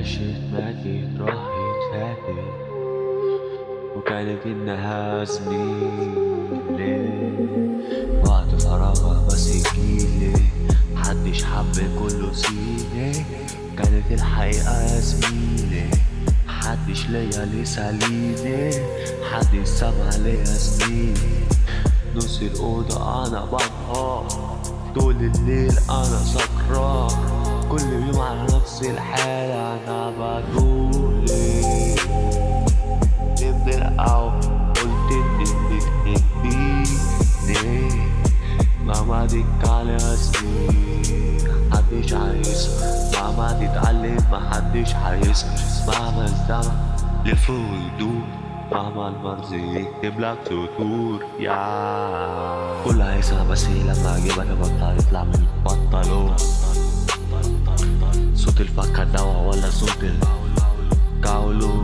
عشت ماتت راحت فاتت وكانت إنها زميلي وقت فراغها بس يجيلي محدش حب كله سيلي كانت الحقيقة يا زميلي محدش ليا لساليني محدش سمع ليا زميلي نص الأوضة أنا بنهار طول الليل أنا سكران كل يوم على نفس الحالة أنا بدولي نبني القهوة قلت إنك بتحبيني مهما تتكلم سنين محدش عايزها مهما تتعلم محدش عايزها مهما الزمن لفوق يدور مهما المرض يكتبلك سطور يا كل عايزها بس لما اجيبها تبطل يطلع من البنطلون صوت الفكة دوا ولا صوت الكاولو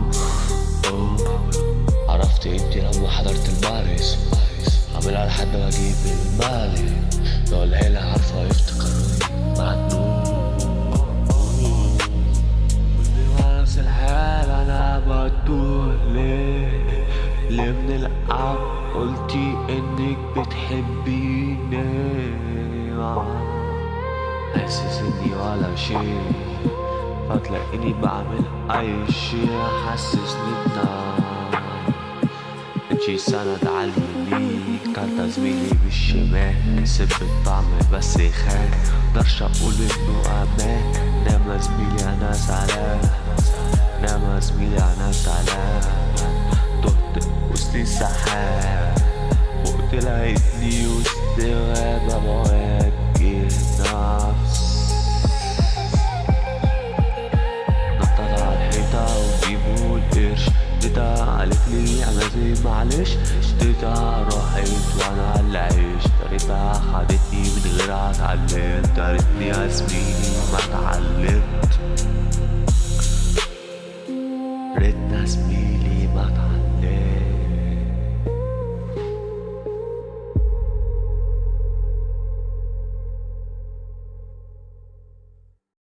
عرفت انتي لما حضرت المارس عاملها لحد ما اجيب المالي لو العيلة عارفة يفتكروني مجنون كل ما نفس الحال انا بدولي اللي بنلعب قلتي انك بتحبيني حاسس اني ولا شي فتلاقيني بعمل اي شي حسسني بنار انتي سند عاليمين كارت زميلي بالشمال سب الطعم بس خان مقدرش اقول انه امان نام زميلي انا زعلان نام زميلي انا زعلان تهت وسط السحاب وقت لقيتني وسط غابة بواجه نفس نطت على الحيطة وجيبوا القرش اديتها قالت لي انا زي معلش اديتها راحت وانا اللي عيش تاريتها خدتني من غيرها اتعلمت تاريتني يا زميلي ما اتعلمت ريتنا زميلي ما اتعلمت